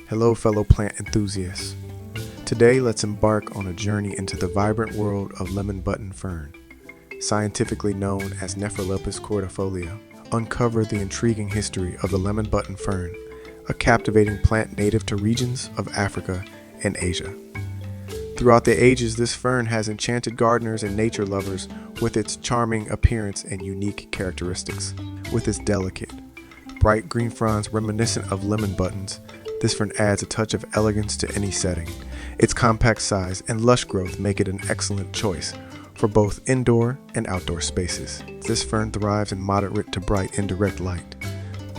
Hello fellow plant enthusiasts. Today let's embark on a journey into the vibrant world of lemon button fern, scientifically known as Nephrolepis cordifolia. Uncover the intriguing history of the lemon button fern, a captivating plant native to regions of Africa and Asia. Throughout the ages, this fern has enchanted gardeners and nature lovers with its charming appearance and unique characteristics. With its delicate, bright green fronds reminiscent of lemon buttons, this fern adds a touch of elegance to any setting. Its compact size and lush growth make it an excellent choice for both indoor and outdoor spaces. This fern thrives in moderate to bright indirect light,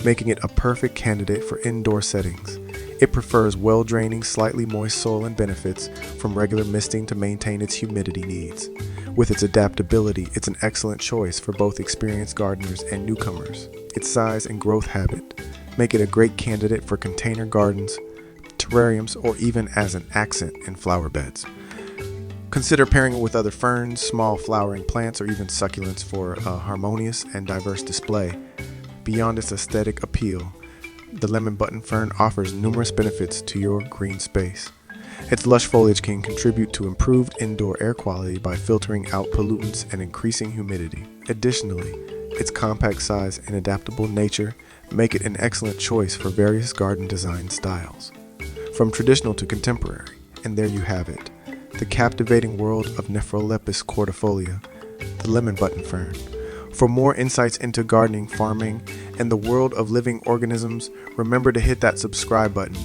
making it a perfect candidate for indoor settings. It prefers well-draining, slightly moist soil and benefits from regular misting to maintain its humidity needs. With its adaptability, it's an excellent choice for both experienced gardeners and newcomers. Its size and growth habit make it a great candidate for container gardens, terrariums, or even as an accent in flower beds. Consider pairing it with other ferns, small flowering plants, or even succulents for a harmonious and diverse display. Beyond its aesthetic appeal, the lemon button fern offers numerous benefits to your green space. Its lush foliage can contribute to improved indoor air quality by filtering out pollutants and increasing humidity. Additionally, its compact size and adaptable nature make it an excellent choice for various garden design styles, from traditional to contemporary. And there you have it, the captivating world of Nephrolepis cordifolia, the lemon button fern. For more insights into gardening, farming, and the world of living organisms, remember to hit that subscribe button